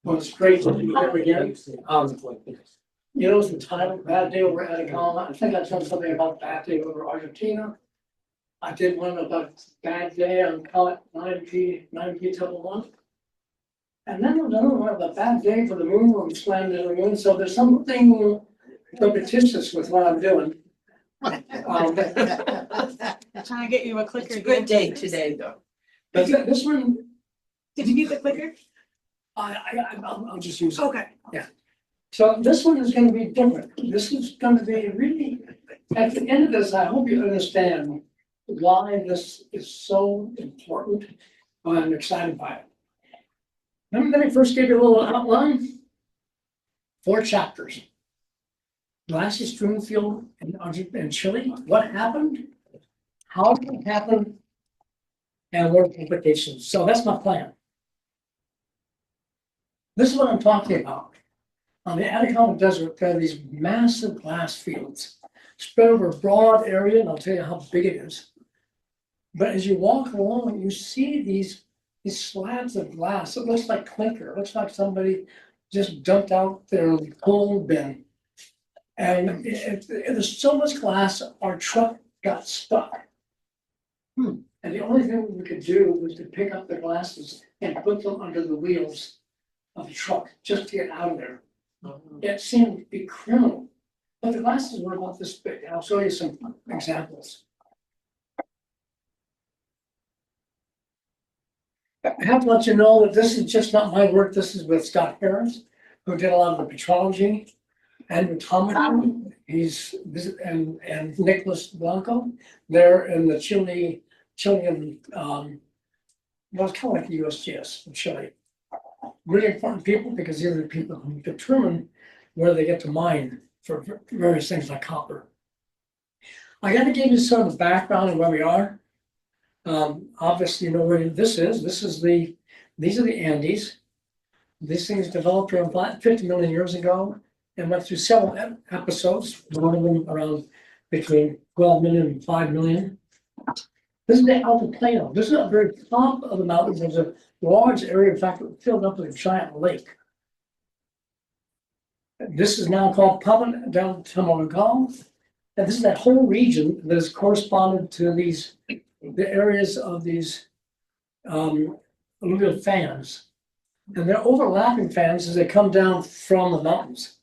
Well, it's great to be here again. You know, it's a time, bad day over at Atacama. I think I told something about bad day over Argentina. I did one about bad day on Comet 9P Double 1. And then another one about bad day for the moon when we slammed into the moon. So there's something repetitious with what I'm doing. Trying to get you a clicker. It's a good day today, though. But this one, Did you need the clicker? I'll just use it. Okay. So this one is gonna be different. This is gonna be really, at the end of this, I hope you understand why this is so important. I'm excited by it. Let me first give you a little outline. 4 chapters. Glassy stream field in Chile. What happened? How did it happen? And what are the implications? So that's my plan. This is what I'm talking about. On the Atacama Desert, there are these massive glass fields spread over a broad area, and I'll tell you how big it is. But as you walk along, you see these slabs of glass. It looks like clinker. It looks like somebody just dumped out their coal bin. And there's so much glass, our truck got stuck. And the only thing we could do was to pick up the glasses and put them under the wheels of the truck just to get out of there. It seemed to be criminal, but the glasses were about this big. I'll show you some examples. I have to let you know that this is just not my work. This is with Scott Harris, who did a lot of the petrology and Cometary. And Nicholas Blanco. They're in the Chilean, well, it's kind of like the USGS in Chile. Really important people because these are the people who determine where they get to mine for various things like copper. I got to give you some of the background of where we are. Obviously, you know where this is. These are the Andes. These things developed around 50 million years ago and went through several episodes, one of them around between 12 million and 5 million. This is the Altiplano. This is at the very top of the mountains. There's a large area, in fact, filled up with a giant lake. This is now called Papa del Tamaragal. And this is that whole region that is corresponded to the areas of these alluvial fans. And they're overlapping fans as they come down from the mountains.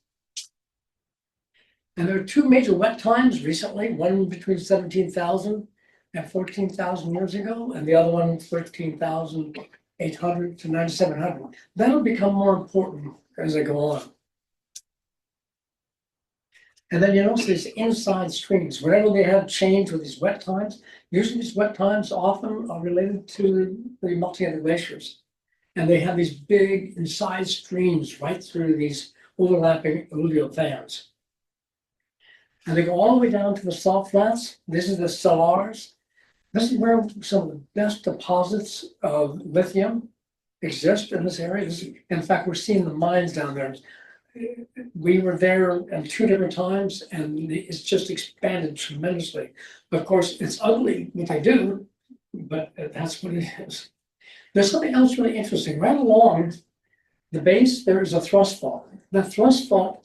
And there are 2 major wet times recently, one between 17,000 and 14,000 years ago, and the other one 13,800 to 9,700. That'll become more important as they go on. And then you notice these inside streams. Whenever they have change with these wet times, usually these wet times often are related to the melting of the glaciers. And they have these big inside streams right through these overlapping alluvial fans. And they go all the way down to the salt flats. This is the salars. This is where some of the best deposits of lithium exist in this area. In fact, we're seeing the mines down there. We were there at 2 different times and it's just expanded tremendously. Of course, it's ugly what they do, but that's what it is. There's something else really interesting. Right along the base, there is a thrust fault. The thrust fault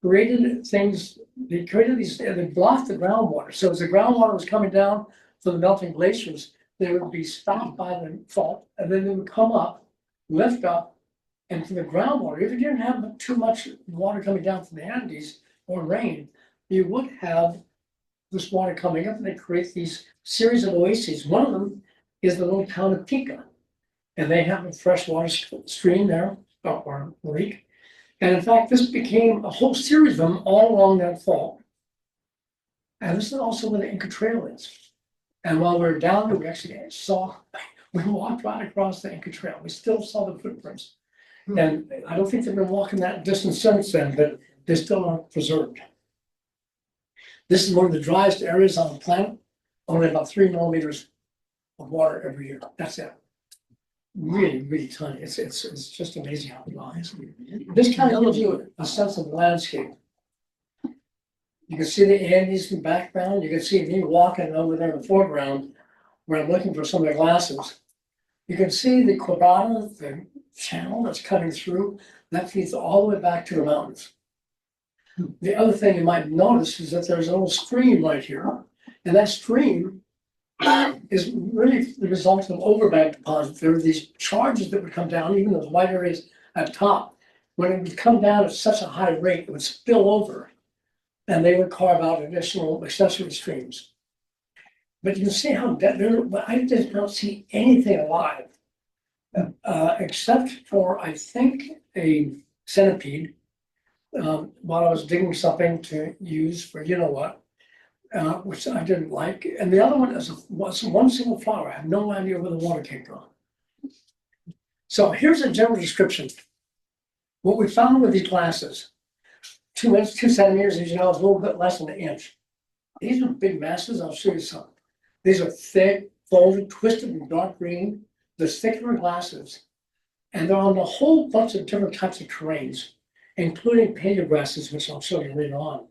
created things, they blocked the groundwater. So as the groundwater was coming down from the melting glaciers, they would be stopped by the fault and then they would come up, lift up, and from the groundwater, if you didn't have too much water coming down from the Andes or rain, you would have this water coming up and they create these series of oases. One of them is the little town of Pica. And they have a freshwater stream there, or lake. And in fact, this became a whole series of them all along that fault. And this is also where the Inca Trail is. And while we were down there, we actually we walked right across the Inca Trail. We still saw the footprints. And I don't think they've been walking that distance since then, but they still are preserved. This is one of the driest areas on the planet. Only about 3 millimeters of water every year. That's it. Really, really tiny. It's just amazing how it lies. This kind of gives you a sense of the landscape. You can see the Andes in the background. You can see me walking over there in the foreground where I'm looking for some of the glasses. You can see the quebrada, channel that's cutting through, that feeds all the way back to the mountains. The other thing you might notice is that there's a little stream right here, and that stream is really the result of overbank deposits. There are these charges that would come down, even those white areas at top. When it would come down at such a high rate, it would spill over, and they would carve out additional accessory streams. But you can see how I did not see anything alive, except for, I think, a centipede, while I was digging something to use for you know what, which I didn't like. And the other one was one single flower. I have no idea where the water came from. So here's a general description. What we found with these glasses, 2 centimeters, as you know, is a little bit less than an inch. These are big masses. I'll show you some. These are thick, folded, twisted, and dark green. They're thicker glasses, and they're on a whole bunch of different types of terrains, including paleograsses, which I'll show you later on.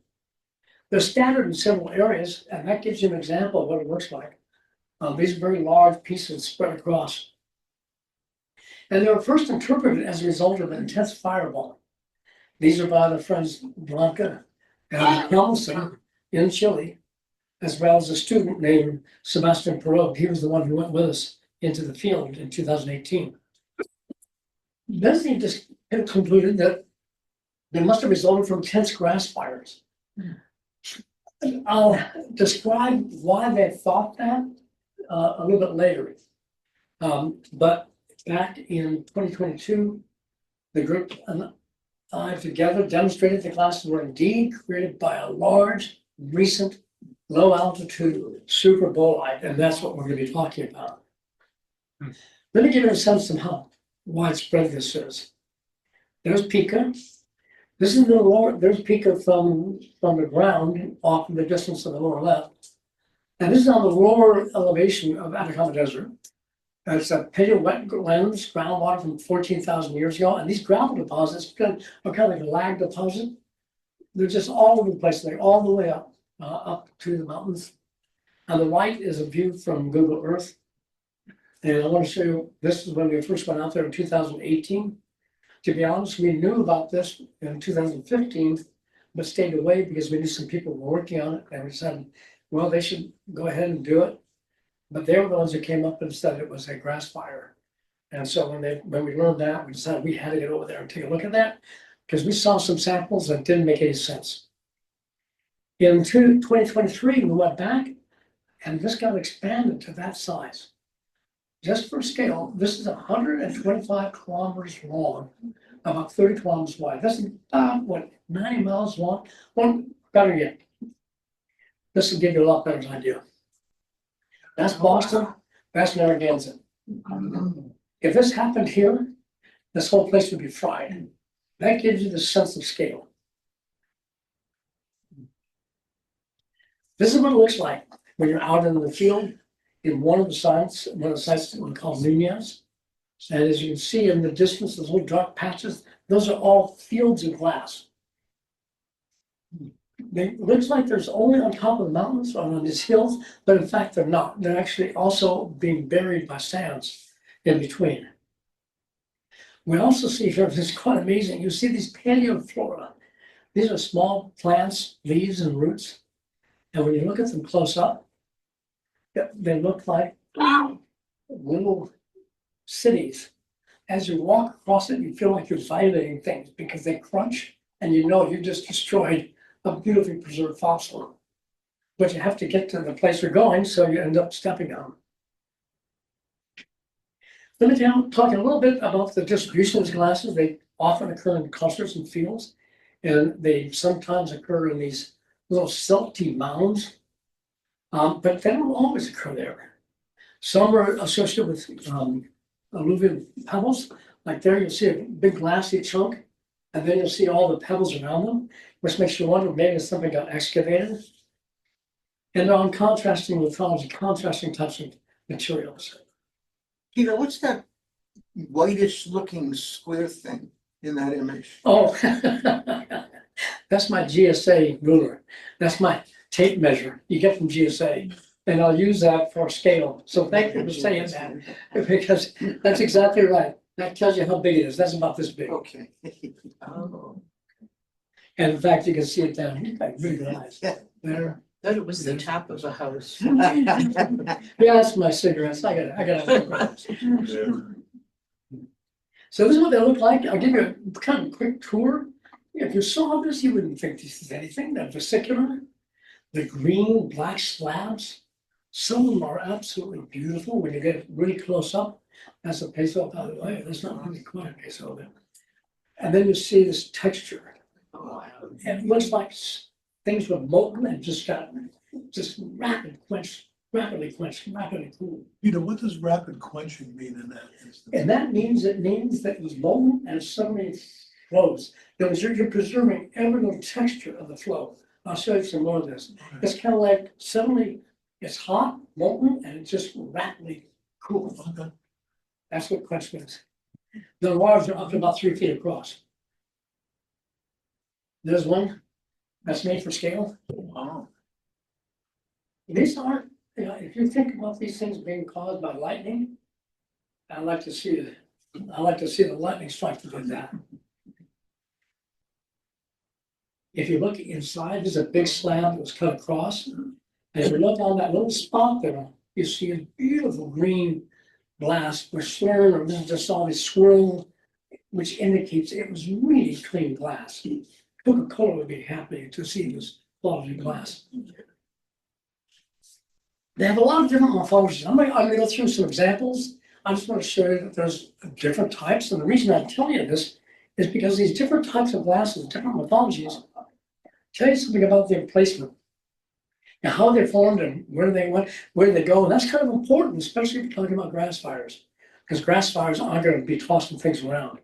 They're scattered in several areas, and that gives you an example of what it looks like. These are very large pieces spread across. And they were first interpreted as a result of an intense fireball. These are by the friends Blanca and Helmson in Chile, as well as a student named Sebastian Perot. He was the one who went with us into the field in 2018. Then he just concluded that they must have resulted from intense grass fires. I'll describe why they thought that a little bit later. But back in 2022, the group and I together demonstrated the glasses were indeed created by a large, recent, low altitude super bolide, and that's what we're going to be talking about. Let me give you a sense of how widespread this is. There's Pica. This is the lower, there's Pica from the ground off in the distance of the lower left. And this is on the lower elevation of Atacama Desert. It's a paleowetlands groundwater from 14,000 years ago. And these gravel deposits are kind of like a lag deposit. They're just all over the place. They're all the way up to the mountains. On the right is a view from Google Earth. And I want to show you, this is when we first went out there in 2018. To be honest, we knew about this in 2015, but stayed away because we knew some people were working on it. And we decided, well, they should go ahead and do it. But they were the ones who came up and said it was a grass fire. And so when we learned that, we decided we had to get over there and take a look at that, because we saw some samples that didn't make any sense. In 2023, we went back, and this got expanded to that size. Just for scale, this is 125 kilometers long, about 30 kilometers wide. This is about, 90 miles long? Well, better yet, this will give you a lot better idea. That's Boston, that's Narragansett. If this happened here, this whole place would be fried. That gives you the sense of scale. This is what it looks like when you're out in the field in one of the sites we call Nunez. And as you can see in the distance, those little dark patches, those are all fields of glass. It looks like there's only on top of the mountains or on these hills, but in fact, they're not. They're actually also being buried by sands in between. We also see here, this is quite amazing. You see these paleoflora. These are small plants, leaves, and roots. And when you look at them close up, they look like little cities. As you walk across it, you feel like you're violating things because they crunch, and you know you just destroyed a beautifully preserved fossil. But you have to get to the place you're going, so you end up stepping on. Let me talk a little bit about the distribution of these glasses. They often occur in clusters and fields, and they sometimes occur in these little silty mounds, but they don't always occur there. Some are associated with alluvial pebbles. Like there, you'll see a big glassy chunk, and then you'll see all the pebbles around them, which makes you wonder maybe something got excavated. And on contrasting lithology, contrasting types of materials. Peter, what's that whitish looking square thing in that image? Oh, that's my GSA ruler. That's my tape measure you get from GSA. And I'll use that for scale. So thank you for saying that, because that's exactly right. That tells you how big it is. That's about this big. Okay. Oh, And in fact, you can see it down here, like really nice. Yeah. There. thought it was the top of a house. Yeah, that's my cigarettes. I got. So this is what they look like. I'll give you a kind of quick tour. If you saw this, you wouldn't think this is anything. The vesicular, the green, black slabs. Some of them are absolutely beautiful when you get really close up. That's a peso, by the way. That's not really quite a peso. And then you see this texture. It looks like things were molten and just got rapidly cooled. What does rapid quenching mean in that instance? And that means, it means that it was molten and suddenly it flows. That was, you're preserving every little texture of the flow. I'll show you some more of this. It's kind of like suddenly it's hot, molten, and it just rapidly cools. Okay. That's what quench means. The waters are up to about 3 feet across. There's one that's made for scale. Wow. These aren't, if you think about these things being caused by lightning, I like to see the lightning strike to do that. If you look inside, there's a big slab that was cut across. And if you look on that little spot there, you see a beautiful green glass with swirl, or this is just all this swirl, which indicates it was really clean glass. Coca-Cola would be happy to see this quality glass. They have a lot of different morphologies. I'm gonna go through some examples. I just want to show you that there's different types. And the reason I tell you this is because these different types of glasses, different morphologies, tell you something about their placement and how they formed and where they went, where they go. And that's kind of important, especially if you're talking about grass fires, because grass fires aren't going to be tossing things around.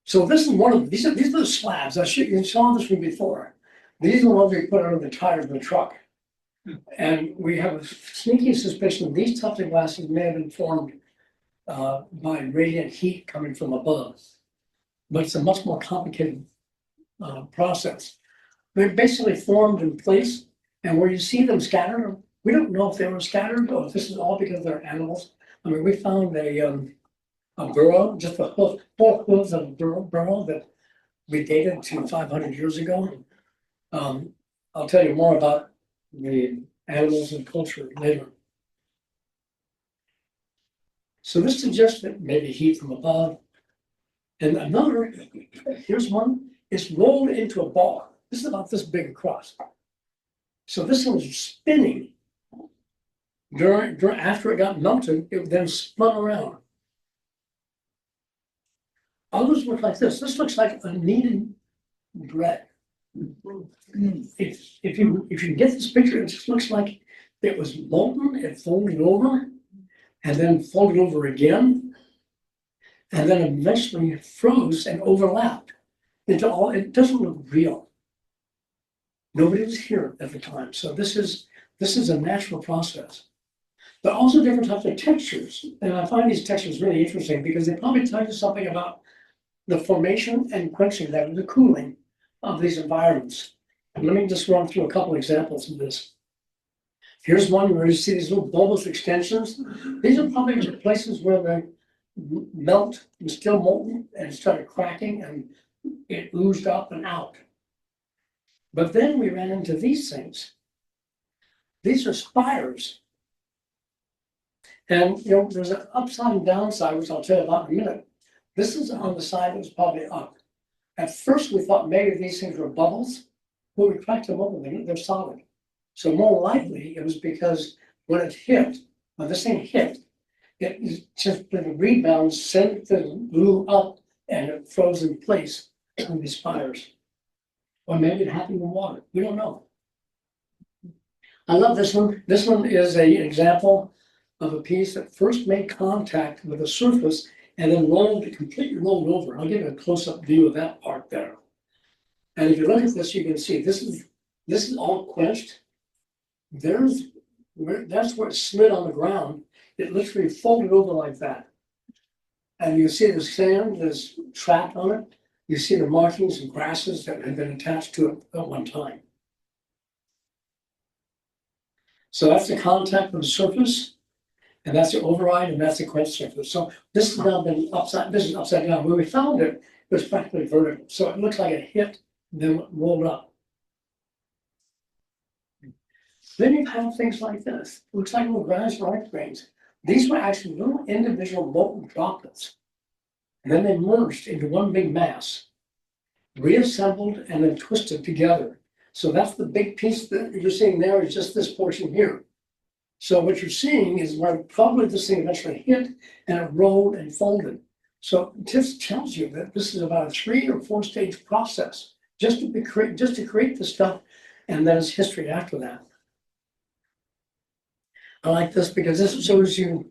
So this is one of these are the slabs. You saw this one before. These are the ones we put under the tires of the truck. And we have a sneaky suspicion that these types of glasses may have been formed by radiant heat coming from above. But it's a much more complicated process. They're basically formed in place, and where you see them scattered, we don't know if they were scattered or if this is all because they're animals. I mean, we found a burrow, just the four hooves of a burrow that we dated to 500 years ago. I'll tell you more about the animals and culture later. So this suggests that maybe heat from above. And another, here's one, it's rolled into a ball. This is about this big across. So this one was spinning. After it got melted, it then spun around. Others look like this. This looks like a kneaded bread. If you can get this picture, it just looks like it was molten, it folded over, and then folded over again, and then eventually froze and overlapped into all. It doesn't look real. Nobody was here at the time, so this is a natural process. But also different types of textures, and I find these textures really interesting because they probably tell you something about the formation and quenching, that is the cooling of these environments. And let me just run through a couple examples of this. Here's one where you see these little bulbous extensions. These are probably the places where the melt was still molten and it started cracking and it oozed up and out. But then we ran into these things. These are spires. And there's an upside and downside, which I'll tell you about in a minute. This is on the side that was probably up. At first, we thought maybe these things were bubbles, but we cracked them open, they're solid. So more likely, it was because when this thing hit, it just the rebound sent the glue up and it froze in place on these spires. Or maybe it happened in water, we don't know. I love this one. This one is an example of a piece that first made contact with the surface and then completely rolled over. I'll give you a close-up view of that part there. And if you look at this, you can see this is all quenched. That's where it slid on the ground. It literally folded over like that. And you see the sand that's trapped on it. You see the markings and grasses that had been attached to it at one time. So that's the contact with the surface. And that's the override and that's the quench surface. So this has now been this is upside down. When we found it, it was practically vertical. So it looks like it hit, then rolled up. Then you have things like this. It looks like little grass rice grains. These were actually little individual molten droplets. And then they merged into one big mass, reassembled and then twisted together. So that's the big piece that you're seeing there is just this portion here. So what you're seeing is where probably this thing eventually hit and it rolled and folded. So this tells you that this is about a 3 or 4 stage process just to create the stuff, and then it's history after that. I like this because this shows you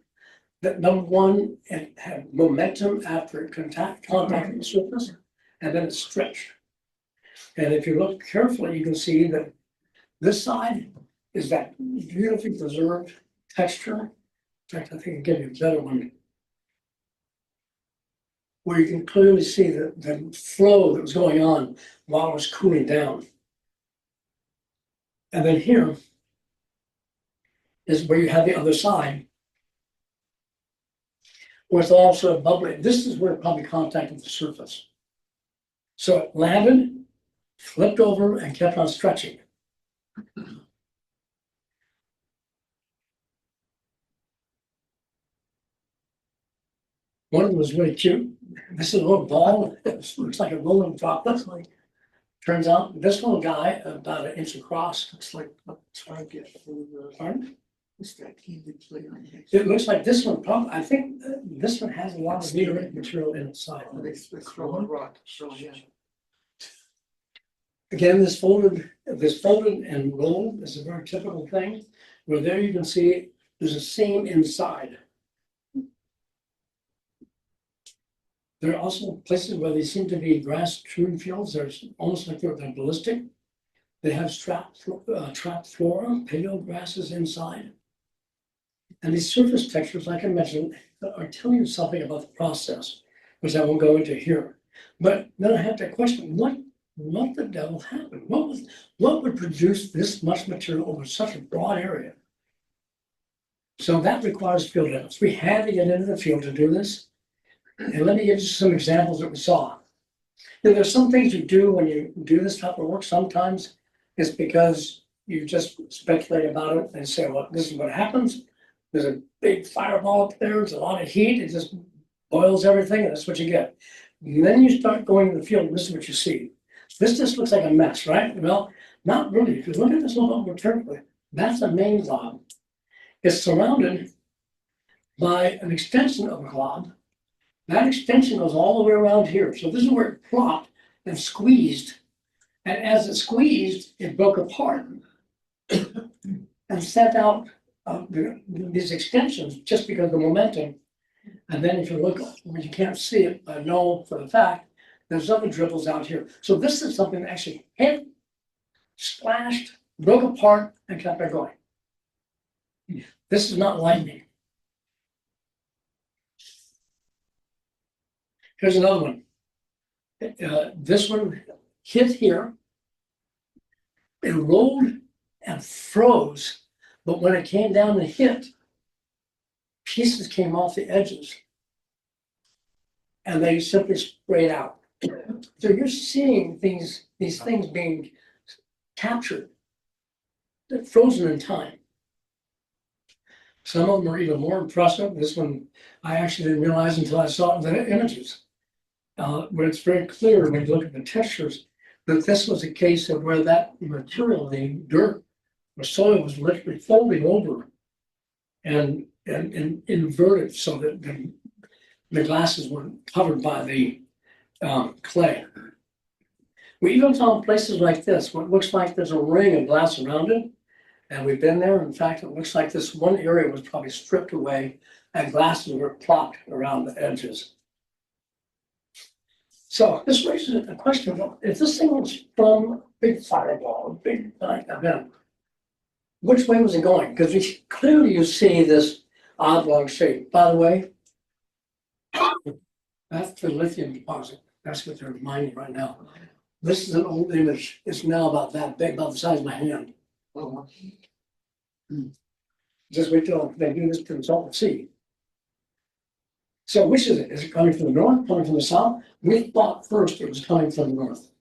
that number one, it had momentum after it contacted the surface, and then it stretched. And if you look carefully, you can see that this side is that beautifully preserved texture. In fact, I think I'll give you a better one, where you can clearly see the flow that was going on while it was cooling down. And then here is where you have the other side, where it's all sort of bubbly. This is where it probably contacted the surface. So it landed, flipped over, and kept on stretching. One of them was really cute. This is a little ball. It looks like a rolling droplet. Turns out this little guy, about 1 inch across. It's like a target for the, Pardon? what's that heated plate on it? It looks like this one, probably, I think this one has a lot of meteorite material in its side. They throw a rock, so yeah. Again, this folded and rolled is a very typical thing, where there you can see there's a seam inside. There are also places where they seem to be grass tune fields. There's almost like they're ballistic. They have trapped flora, paleo grasses inside. And these surface textures, like I mentioned, are telling you something about the process, which I won't go into here. But then I have to question, what the devil happened? What would produce this much material over such a broad area? So that requires field evidence. We had to get into the field to do this. And let me give you some examples that we saw. There's some things you do when you do this type of work. Sometimes it's because you just speculate about it and say, well, this is what happens. There's a big fireball up there. There's a lot of heat. It just boils everything, and that's what you get. And then you start going to the field, and this is what you see. This just looks like a mess, right? Well, not really. If you look at this a little bit more carefully, that's a main glob. It's surrounded by an extension of a glob. That extension goes all the way around here. So this is where it plopped and squeezed. And as it squeezed, it broke apart and sent out these extensions just because of the momentum. And then if you look, when you can't see it, I know for the fact, there's other dribbles out here. So this is something that actually hit, splashed, broke apart, and kept it going. This is not lightning. Here's another one. This one hit here. It rolled and froze, but when it came down and hit, pieces came off the edges and they simply sprayed out. So you're seeing these things being captured, frozen in time. Some of them are even more impressive. This one I actually didn't realize until I saw it in the images. Where it's very clear when you look at the textures that this was a case of where that material, the dirt or soil, was literally folding over and inverted so that the glasses were covered by the clay. We even found places like this, what looks like there's a ring of glass around it. And we've been there. In fact, it looks like this one area was probably stripped away and glasses were plopped around the edges. So this raises a question: if this thing was from a big fireball, a big event, which way was it going? Because clearly you see this oblong shape. By the way, that's the lithium deposit. That's what they're mining right now. This is an old image. It's now about that big, about the size of my hand. Just wait till they do this to the salt sea. So which is it? Is it coming from the north, coming from the south? We thought first it was coming from the north.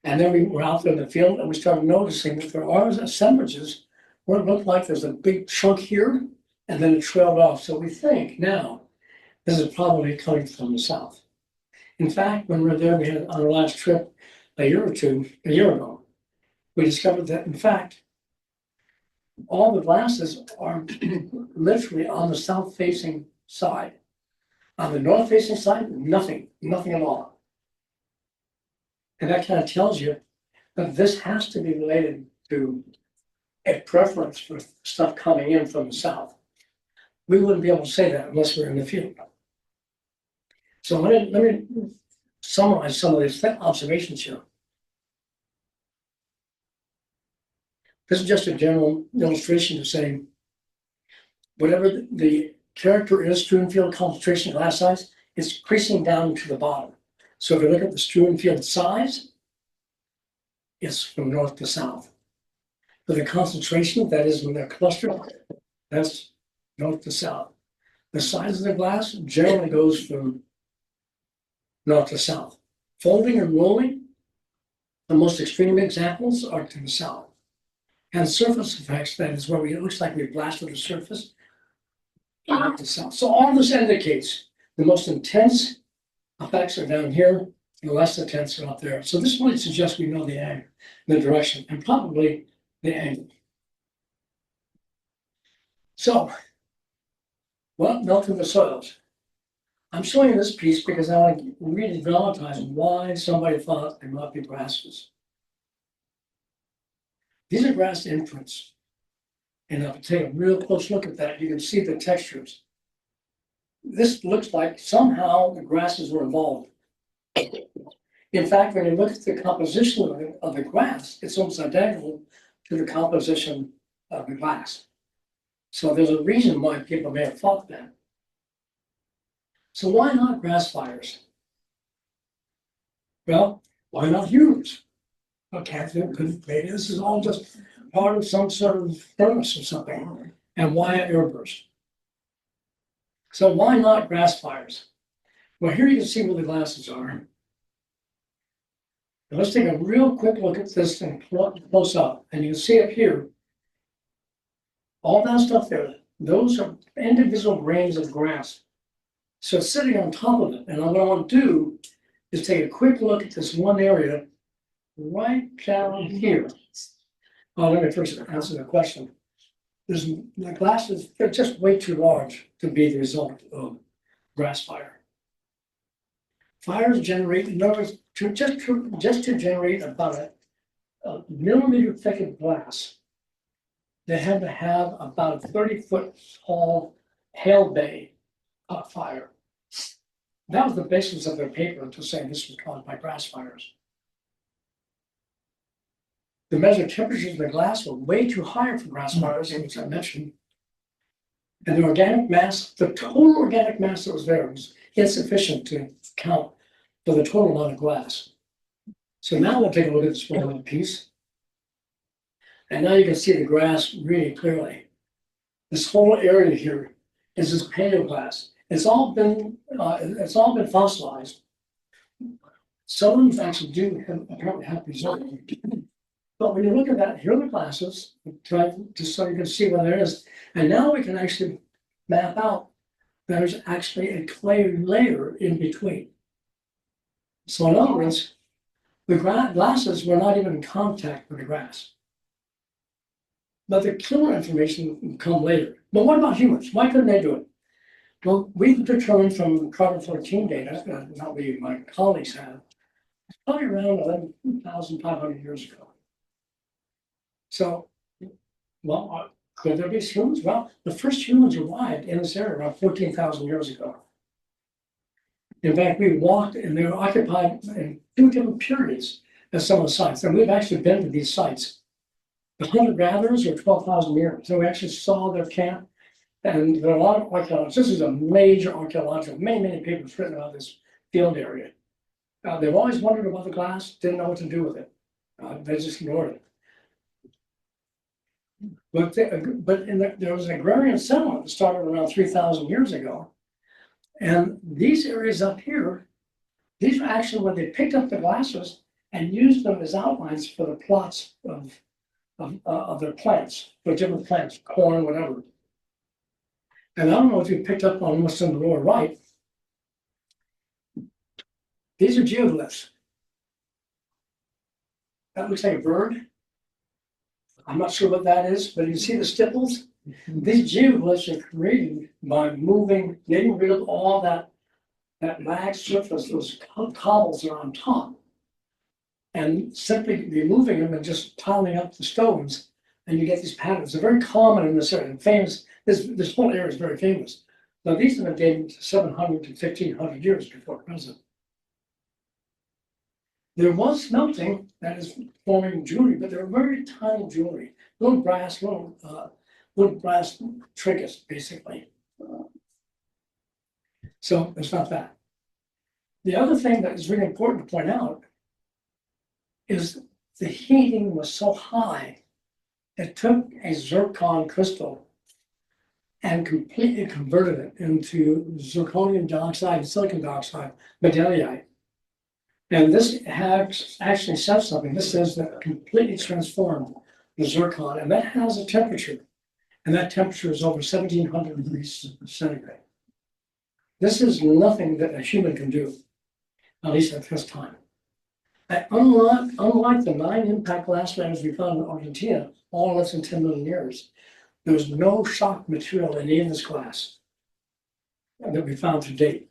And then we were out there in the field and we started noticing that there are assemblages where it looked like there's a big chunk here and then it trailed off. So we think now this is probably coming from the south. In fact, when we were there, we had on our last trip a year ago, we discovered that in fact, all the glasses are literally on the south facing side. On the north facing side, nothing at all. And that kind of tells you that this has to be related to a preference for stuff coming in from the south. We wouldn't be able to say that unless we're in the field. So let me summarize some of these observations here. This is just a general illustration of saying whatever the character is, strewn field concentration, glass size, is increasing down to the bottom. So if you look at the strewn field size, it's from north to south. For the concentration, that is in their cluster, that's north to south. The size of the glass generally goes from north to south. Folding and rolling, the most extreme examples are to the south. And surface effects, that is where it looks like we blasted the surface, north to south. So all this indicates the most intense effects are down here, the less intense are up there. So this really suggests we know the angle, the direction, and probably the angle. So, what melted the soils? I'm showing you this piece because I want to really dramatize why somebody thought they might be grasses. These are grass imprints. And if you take a real close look at that, you can see the textures. This looks like somehow the grasses were involved. In fact, when you look at the composition of the grass, it's almost identical to the composition of the glass. So there's a reason why people may have thought that. So why not grass fires? Well, why not humans? Okay, maybe this is all just part of some sort of furnace or something. And why an airburst? So why not grass fires? Well, here you can see where the glasses are. Now let's take a real quick look at this thing close up. And you can see up here, all that stuff there, those are individual grains of grass. So it's sitting on top of it. And what I want to do is take a quick look at this one area right down here. Oh, let me first answer the question. The glasses, they're just way too large to be the result of grass fire. Fires generate, in other words, just to generate about a millimeter thick of glass, they had to have about a 30-foot tall hail bay fire. That was the basis of their paper to say this was caused by grass fires. The measured temperatures of the glass were way too high for grass fires, as I mentioned. And the organic mass, the total organic mass that was there was insufficient to count for the total amount of glass. So now we'll take a look at this one piece. And now you can see the grass really clearly. This whole area here is this paleoglass. It's all been fossilized. Some of them actually do apparently have preserved. But when you look at that, here are the glasses, just so you can see what there is. And now we can actually map out there's actually a clay layer in between. So in other words, the glasses were not even in contact with the grass. But the killer information will come later. But what about humans? Why couldn't they do it? Well, we've determined from carbon-14 data, not we, my colleagues have, probably around 11,500 years ago. So, well, could there be humans? Well, the first humans arrived in this area around 14,000 years ago. In fact, we walked and they were occupied in 2 different periods at some of the sites. And we've actually been to these sites. The hunter-gatherers are 12,000 years. So we actually saw their camp. And there are a lot of archaeologists. This is a major archaeological, many papers written about this field area. They've always wondered about the glass, didn't know what to do with it. They just ignored it. But, there was an agrarian settlement that started around 3,000 years ago. And these areas up here, these are actually where they picked up the glasses and used them as outlines for the plots of their plants, for different plants, corn, whatever. And I don't know if you picked up on what's in the lower right. These are geoglyphs. That looks like a bird. I'm not sure what that is, but you see the stipples? These geoglyphs are created by moving, getting rid of all that lag surface, those cobbles that are on top. And simply removing them and just piling up the stones, and you get these patterns. They're very common in this area, and famous. This whole area is very famous. Now, these have been dated to 700 to 1,500 years before present. There was smelting that is forming jewelry, but they're very tiny jewelry, little brass trinkets, basically. So it's not that. The other thing that is really important to point out is the heating was so high, it took a zircon crystal and completely converted it into zirconium dioxide and silicon dioxide, medaillite. And this actually says something. This says that it completely transformed the zircon, and that has a temperature, and that temperature is over 1,700 degrees centigrade. This is nothing that a human can do, at least at this time. And unlike the 9 impact glass layers we found in Argentina, all less than 10 million years, there was no shock material in any of this glass that we found to date.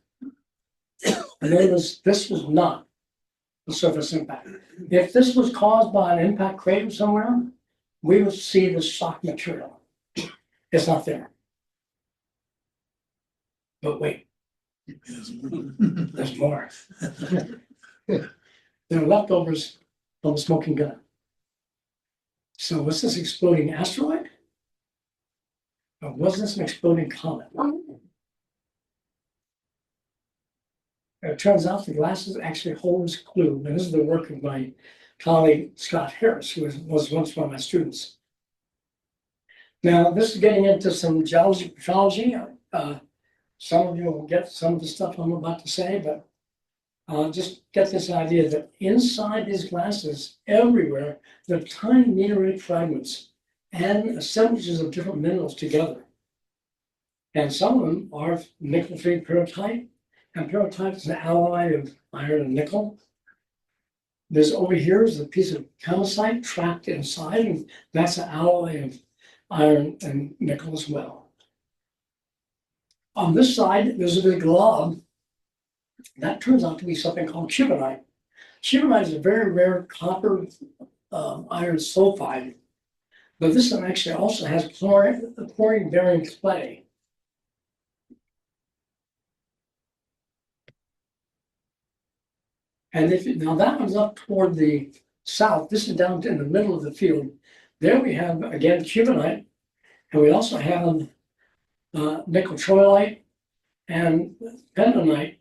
And this was not the surface impact. If this was caused by an impact crater somewhere, we would see the shock material. It's not there. But wait, there's more. There are leftovers from the smoking gun. So was this exploding asteroid? Or was this an exploding comet? It turns out the glasses actually hold this clue, and this is the work of my colleague Scott Harris, who was once one of my students. Now, this is getting into some geology, petrology. Some of you will get some of the stuff I'm about to say, but just get this idea that inside these glasses, everywhere, there are tiny meteorite fragments and assemblages of different minerals together. And some of them are nickel-free peritite, and peritite is an alloy of iron and nickel. There's over here is a piece of calcite trapped inside, and that's an alloy of iron and nickel as well. On this side, there's a big glob. That turns out to be something called cubonite. Cubonite is a very rare copper iron sulfide, but this one actually also has chlorine-bearing clay. And now that one's up toward the south. This is down in the middle of the field. There we have, again, cubonite, and we also have nickel troilite and bentonite.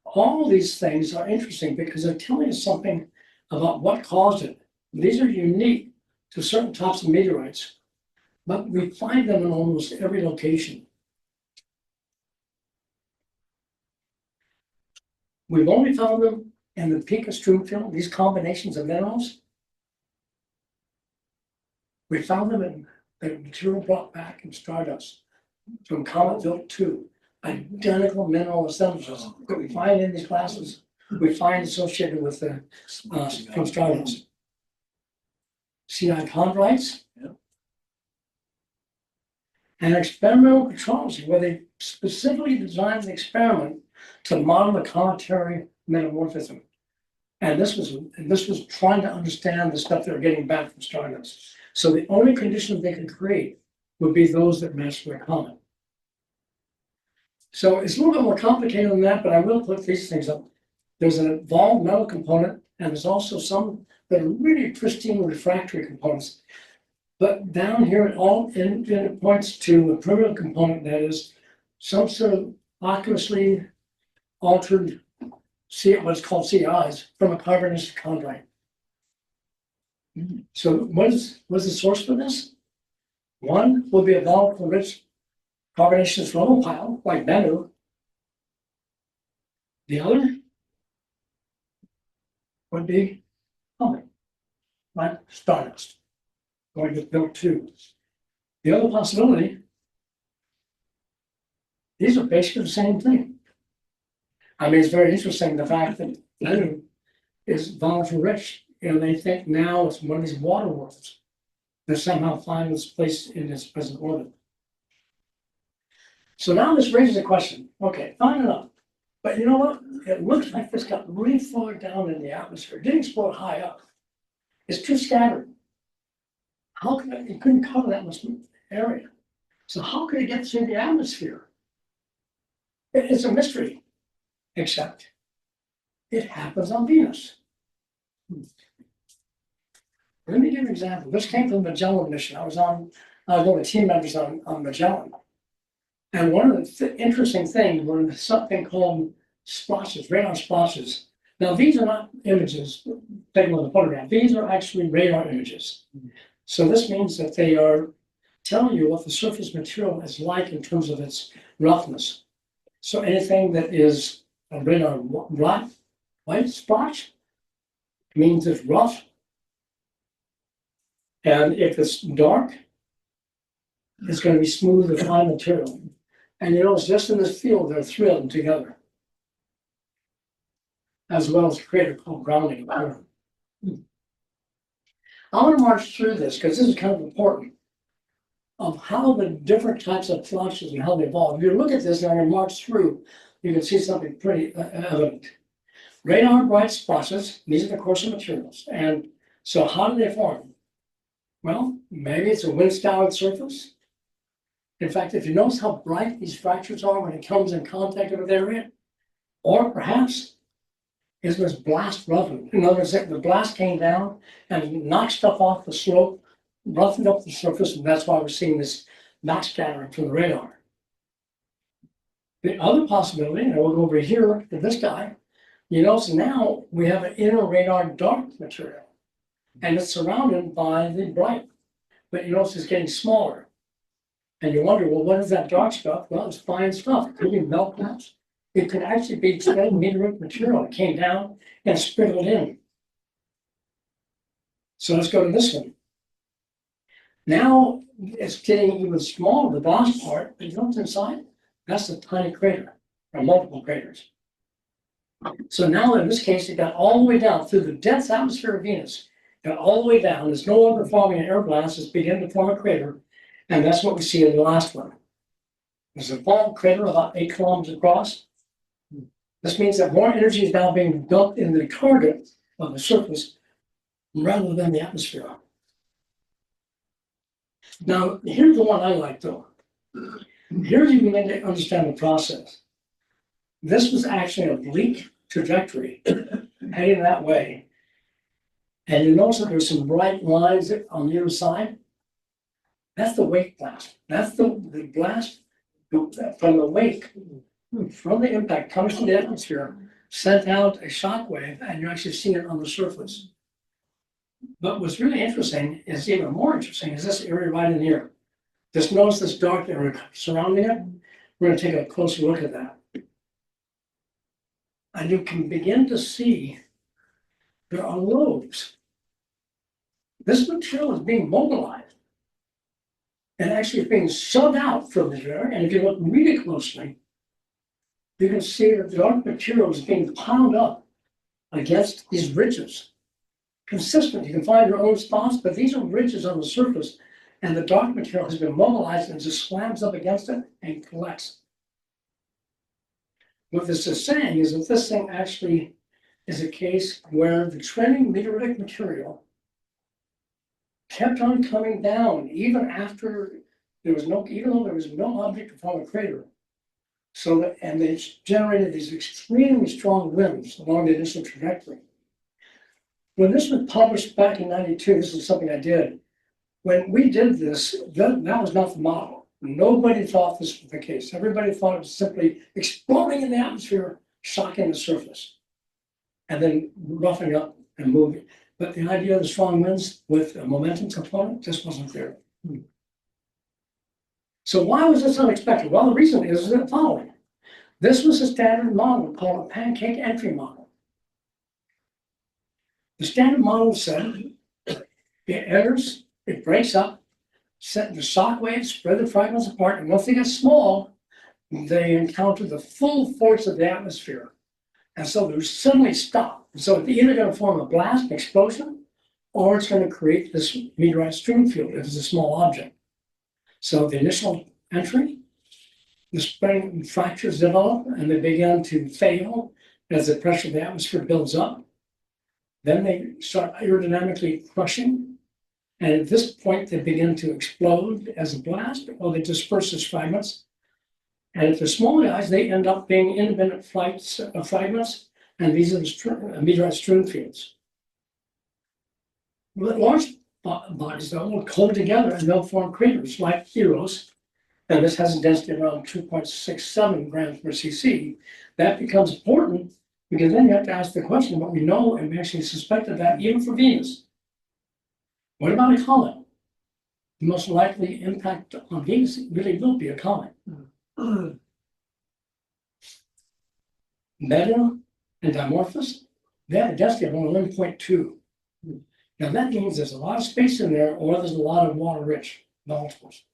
All these things are interesting because they're telling us something about what caused it. These are unique to certain types of meteorites, but we find them in almost every location. We've only found them in the Pika Stroomfield, these combinations of minerals. We found them in the material brought back in stardust from Cometville 2. Identical mineral assemblages that we find in these glasses, we find associated with the from stardust. CI chondrites, and experimental petrology, where they specifically designed the experiment to model the cometary metamorphism. And this was trying to understand the stuff they're getting back from stardust. So the only conditions they could create would be those that matched their comet. So it's a little bit more complicated than that, but I will put these things up. There's an evolved metal component, and there's also some that are really pristine refractory components. But down here, it points to a primitive component that is some sort of aqueously altered, what's called CIs, from a carbonaceous chondrite. So what is the source for this? One will be a volatile rich carbonaceous rubble pile, like Bennu. The other would be comet, like stardust, going to build two. The other possibility, these are basically the same thing. I mean, it's very interesting, the fact that Bennu is volatile rich, and they think now it's one of these water worlds that somehow find its place in its present orbit. So now this raises a question. Okay, fine enough. But you know what? It looks like this got really far down in the atmosphere. It didn't explode high up. It's too scattered. How could it couldn't cover that much area? So how could it get through the atmosphere? It's a mystery, except it happens on Venus. Let me give you an example. This came from the Magellan mission. I was one of the team members on Magellan. And one of the interesting things were something called splotches, radar splotches. Now, these are not images taken with a photograph. These are actually radar images. So this means that they are telling you what the surface material is like in terms of its roughness. So anything that is a radar white splotch means it's rough. And if it's dark, it's going to be smooth and fine material. And you notice just in this field, there are three of them together, as well as a crater called grounding. I want to march through this because this is kind of important of how the different types of flushes and how they evolve. If you look at this and I march through, you can see something pretty evident. Radar bright splotches, these are the coarser materials. And so how do they form? Well, maybe it's a wind-scoured surface. In fact, if you notice how bright these fractures are when it comes in contact with the area, or perhaps it was blast roughened. In other words, the blast came down and knocked stuff off the slope, roughened up the surface, and that's why we're seeing this backscattering from the radar. The other possibility, and we'll go over here to this guy, you notice now we have an inner radar dark material, and it's surrounded by the bright, but you notice it's getting smaller. And you wonder, well, what is that dark stuff? Well, it's fine stuff. It could be melt maps. It could actually be 10 meteoric material. It came down and sprinkled in. So let's go to this one. Now it's getting even smaller, the blast part, but you know what's inside? That's a tiny crater, or multiple craters. So now in this case, it got all the way down through the dense atmosphere of Venus, got all the way down. It's no longer forming an air blast, it's beginning to form a crater. And that's what we see in the last one. There's a small crater about 8 kilometers across. This means that more energy is now being dumped in the target of the surface rather than the atmosphere. Now, here's the one I like though. Here you begin to understand the process. This was actually a oblique trajectory heading that way. And you notice that there's some bright lines on the other side. That's the wake blast. That's the blast from the wake, from the impact, comes to the atmosphere, sent out a shock wave, and you actually see it on the surface. But what's really interesting is even more interesting is this area right in here. Just notice this dark area surrounding it. We're going to take a closer look at that. And you can begin to see there are lobes. This material is being mobilized. And actually it's being shoved out from the air. And if you look really closely, you can see that the dark material is being piled up against these ridges. Consistent, you can find your own spots, but these are ridges on the surface, and the dark material has been mobilized and just slams up against it and collects. What this is saying is that this thing actually is a case where the trending meteoritic material kept on coming down even after even though there was no object to form a crater. So that, and they generated these extremely strong winds along the initial trajectory. When this was published back in '92, this is something I did. When we did this, that was not the model. Nobody thought this was the case. Everybody thought it was simply exploding in the atmosphere, shocking the surface, and then roughing up and moving. But the idea of the strong winds with a momentum component just wasn't there. So why was this unexpected? Well, the reason is the following. This was a standard model called a pancake entry model. The standard model said it enters, it breaks up, set the shock waves, spread the fragments apart, and once they get small, they encounter the full force of the atmosphere. And so they suddenly stop. So it's either going to form a blast, an explosion, or it's going to create this meteorite stream field if it's a small object. So the initial entry, the spreading fractures develop and they begin to fail as the pressure of the atmosphere builds up. Then they start aerodynamically crushing. And at this point, they begin to explode as a blast, or they disperse as fragments. And if they're small guys, they end up being independent flights of fragments, and these are the meteorite stream fields. Large bodies, though, will come together and they'll form craters like Heroes, and this has a density around 2.67 grams per cc. That becomes important because then you have to ask the question, but we know and we actually suspected that even for Venus. What about a comet? The most likely impact on Venus really will be a comet. Meta and Dimorphos, they have a density of only 1.2. Now that means there's a lot of space in there, or there's a lot of water-rich volatiles.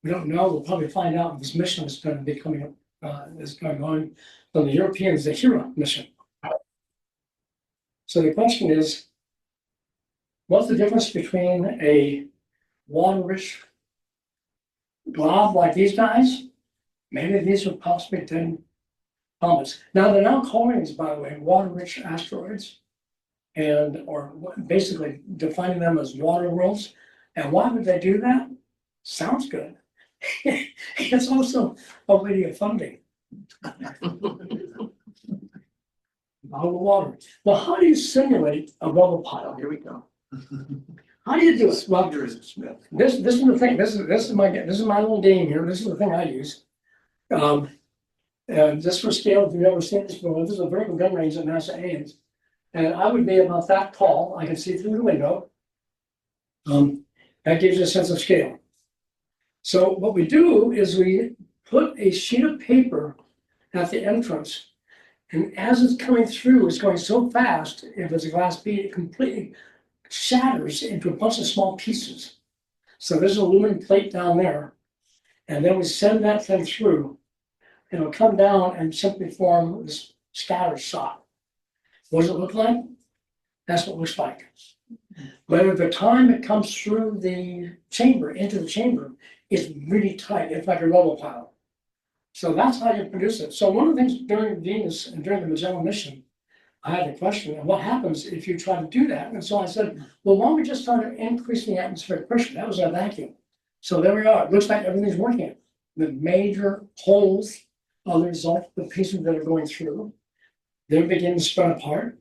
We don't know. We'll probably find out. This mission is going to be coming up. Is going on from the Europeans, the Hera mission. So the question is, what's the difference between a water-rich glob like these guys? Maybe these are possibly 10 comets. Now they're now calling these, by the way, water-rich asteroids, and or basically defining them as water worlds. And why would they do that? Sounds good. It's also a way to get funding. Out of the water. Well, how do you simulate a rubble pile? Here we go. How do you do it? Well, Peter is Smith. this is the thing. This is my little game here. This is the thing I use. And just for scale, if you've ever seen this before, this is a vertical gun range at NASA Ames. And I would be about that tall. I can see through the window. That gives you a sense of scale. So what we do is we put a sheet of paper at the entrance. And as it's coming through, it's going so fast, if it's a glass bead, it completely shatters into a bunch of small pieces. So there's an aluminum plate down there. And then we send that thing through. And it'll come down and simply form this scatter shot. What does it look like? That's what it looks like. But at the time it comes through the chamber, into the chamber, it's really tight. It's like a rubble pile. So that's how you produce it. So one of the things during Venus and during the Magellan mission, I had a question, what happens if you try to do that? And so I said, well, why don't we just start increasing the atmospheric pressure? That was a vacuum. So there we are. It looks like everything's working. The major holes are the result of the pieces that are going through. They're beginning to spread apart.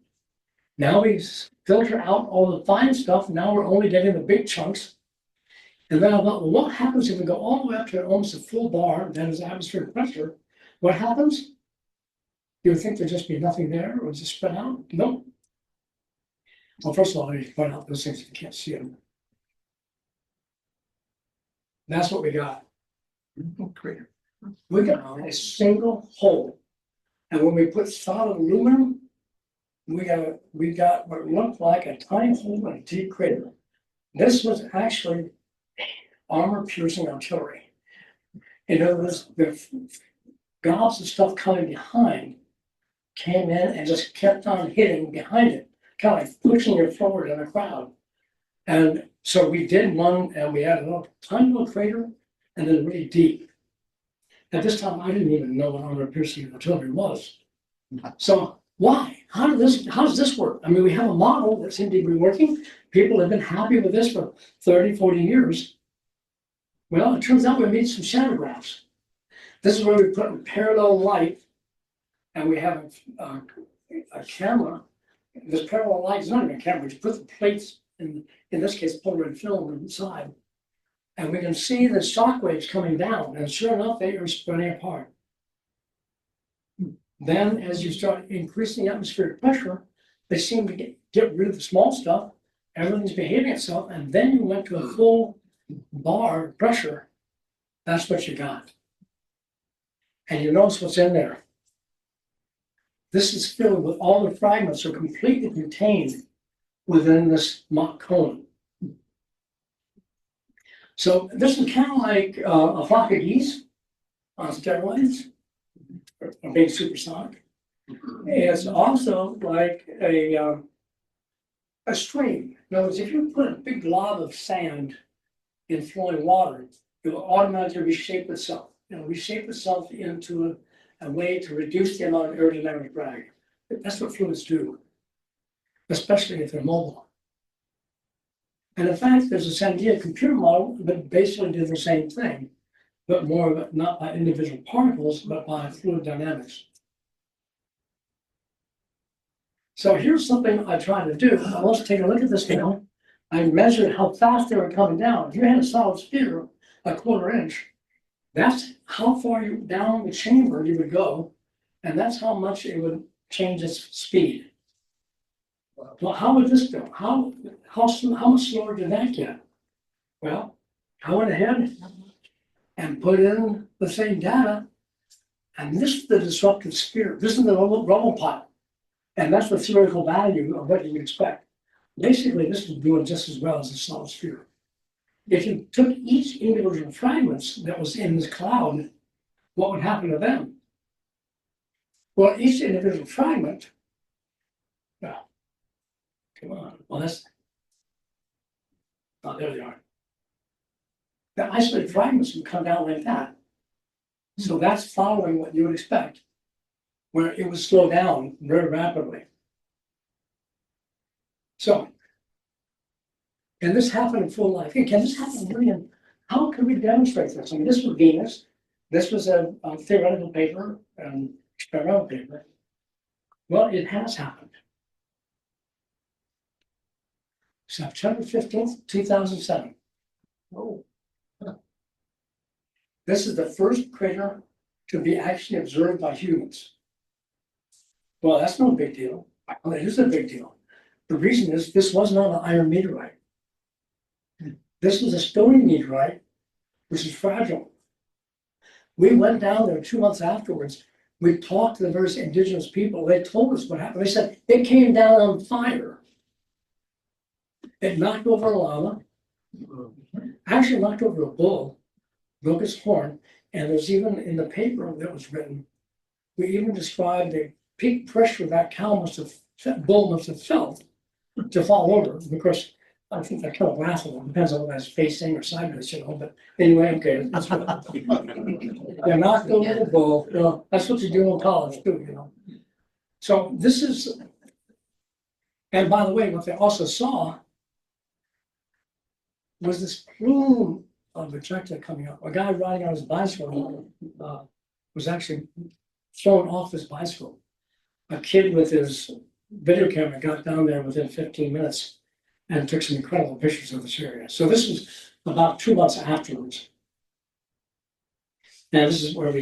Now we filter out all the fine stuff. Now we're only getting the big chunks. And then I thought, well, what happens if we go all the way up to almost a full bar, that is atmospheric pressure? What happens? You would think there'd just be nothing there, or just spread out? No. Well, first of all, I need to point out those things if you can't see them. That's what we got. Crater. We got a single hole. And when we put solid aluminum, we got what looked like a tiny hole in a deep crater. This was actually armor-piercing artillery. In other words, the gobs of stuff coming behind came in and just kept on hitting behind it, kind of like pushing it forward in a crowd. And so we did one, and we had a little tiny little crater, and then really deep. At this time, I didn't even know what armor-piercing artillery was. So why? How does this work? I mean, we have a model that seemed to be working. People have been happy with this for 30, 40 years. Well, it turns out we made some shadow graphs. This is where we put parallel light, and we have a camera. This parallel light is not even a camera. You put the plates, in this case, Polaroid film inside, and we can see the shock waves coming down. And sure enough, they are spreading apart. Then, as you start increasing atmospheric pressure, they seem to get rid of the small stuff. Everything's behaving itself, and then you went to a full bar pressure, That's what you got. And you notice what's in there. This is filled with all the fragments are completely contained within this mock cone. So this is kind of like a flock of geese on steroids, or a big supersonic. It's also like a stream. In other words, if you put a big glob of sand in flowing water, it will automatically reshape itself. It'll reshape itself into a way to reduce the amount of aerodynamic drag. That's what fluids do, especially if they're mobile. And in fact, there's a Sandia computer model that basically did the same thing, but more of it not by individual particles, but by fluid dynamics. So here's something I tried to do. Now let's take a look at this now. I measured how fast they were coming down. If you had a solid sphere, a 1/4 inch, that's how far you down the chamber you would go, and that's how much it would change its speed. Well, how would this go? How much slower did that get? Well, I went ahead and put in the same data, and this is the disruptive sphere. This is the rubble pile, and that's the theoretical value of what you would expect. Basically, this is doing just as well as a solid sphere. If you took each individual fragments that was in this cloud, what would happen to them? Well, each individual fragment, well, come on, well, that's, oh, there they are. The isolated fragments would come down like that. So that's following what you would expect, where it would slow down very rapidly. So, can this happen in full life? Can this happen in million? How can we demonstrate this? I mean, this was Venus. This was a theoretical paper and experimental paper. Well, it has happened. September 15th, 2007. Oh. This is the first crater to be actually observed by humans. Well, that's no big deal. Well, it is a big deal. The reason is this was not an iron meteorite. This was a stony meteorite, which is fragile. We went down there 2 months afterwards. We talked to the various indigenous people. They told us what happened. They said it came down on fire. It knocked over a llama, actually knocked over a bull, broke its horn, and there's even in the paper that was written, we even described the peak pressure that bull must have felt to fall over. Of course, I think that kind of laughable. Depends on whether it's facing or sideways, but anyway, okay. That's what, yeah, knocked over the bull. That's what you do in college too, So this is, and by the way, what they also saw was this plume of ejecta coming up. A guy riding on his bicycle was actually thrown off his bicycle. A kid with his video camera got down there within 15 minutes and took some incredible pictures of this area. So this was about 2 months afterwards. And this is where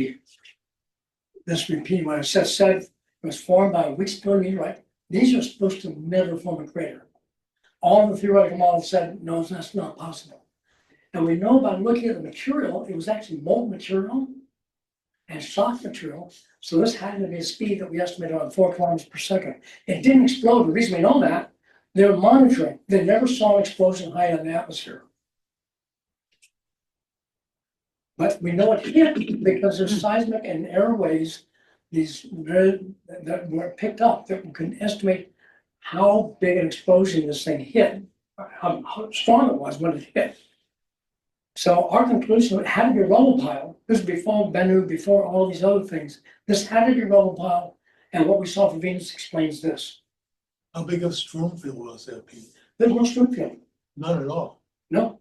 this repeat what I said, it was formed by a weak stone meteorite. These are supposed to never form a crater. All the theoretical models said, no, that's not possible. And we know by looking at the material, it was actually molten material and soft material. So this had to be a speed that we estimated on 4 kilometers per second. It didn't explode. The reason we know that, they were monitoring. They never saw an explosion high in the atmosphere. But we know it hit because there's seismic and airways, that were picked up that we can estimate how big an explosion this thing hit, how strong it was when it hit. So our conclusion, it had to be a rubble pile. This is before Bennu, before all these other things. This had to be a rubble pile, and what we saw for Venus explains this. How big of a storm field was that, Pete? There's no stream field. Not at all. No.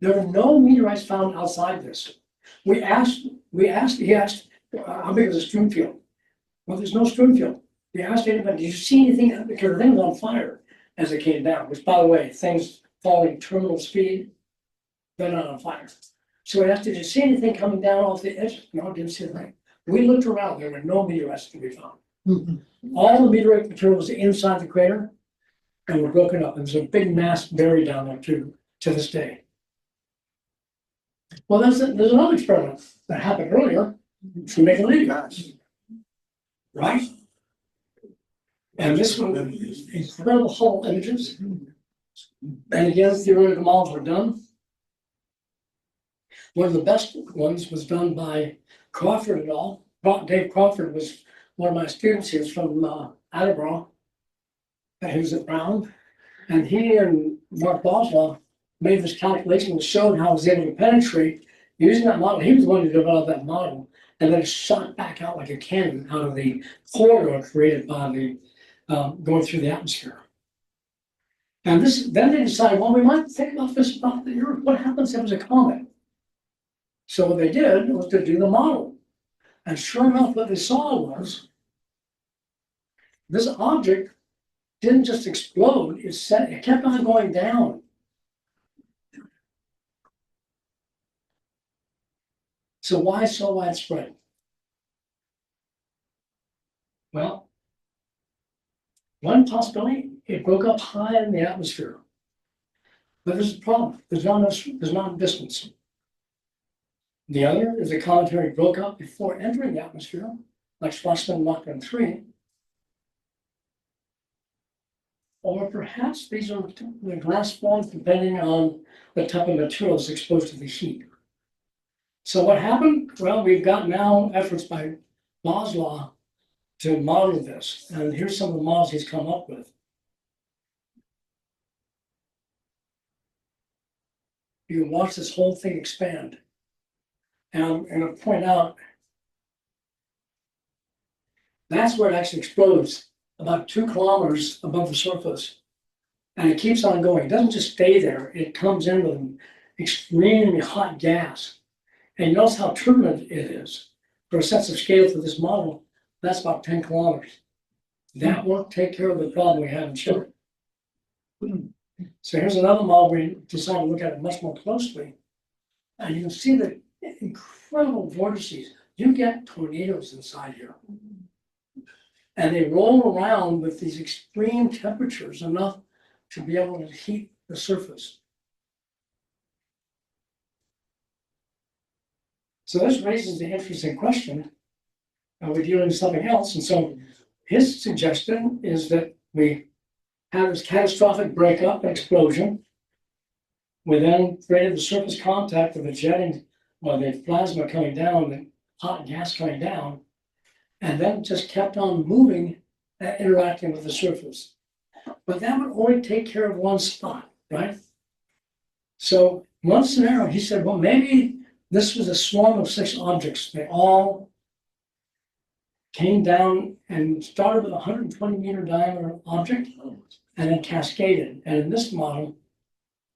There were no meteorites found outside this. He asked, how big is the stream field? Well, there's no stream field. He asked anybody, did you see anything? Because the thing was on fire as it came down, which, by the way, things falling terminal speed, they're not on fire. So we asked, did you see anything coming down off the edge? No, I didn't see anything. We looked around, there were no meteorites to be found. All the meteorite material was inside the crater and were broken up. And there's a big mass buried down there too, to this day. Well, there's another experiment that happened earlier to make a leak, Gosh. right? And this one, incredible Hubble images. And again, theoretical models were done. One of the best ones was done by Crawford et al. Dave Crawford was one of my students. He was from Attleboro. And he was at Brown. And he and Mark Boslaw made this calculation that showed how it was able to penetrate using that model. He was the one who developed that model. And then it shot back out like a cannon out of the corridor created by the going through the atmosphere. And then they decided, well, we might think about this about the Earth. What happens if it was a comet? So what they did was to do the model. And sure enough, what they saw was this object didn't just explode, it kept on going down. So why so widespread? Well, one possibility, it broke up high in the atmosphere. But there's a problem, there's not distance. The other is the cometary broke up before entering the atmosphere, like Schwarzman Mach 3. Or perhaps these are the glass forms depending on the type of material that's exposed to the heat. So what happened? Well, we've got now efforts by Boslaw to model this. And here's some of the models he's come up with. You can watch this whole thing expand. And I'm going to point out, that's where it actually explodes, about 2 kilometers above the surface. And it keeps on going. It doesn't just stay there. It comes in with an extremely hot gas. And you notice how turbulent it is. For a sense of scale for this model, that's about 10 kilometers. That won't take care of the problem we have in Chile. So here's another model we decided to look at it much more closely. And you can see the incredible vortices. You get tornadoes inside here. And they roll around with these extreme temperatures enough to be able to heat the surface. So this raises the interesting question, are we dealing with something else? And so his suggestion is that we have this catastrophic breakup, explosion. We then created the surface contact of the jetting, well, the plasma coming down, the hot gas coming down, and then just kept on moving, interacting with the surface. But that would only take care of one spot, right? So one scenario, he said, well, maybe this was a swarm of 6 objects. They all came down and started with a 120-meter diameter object and then cascaded. And in this model,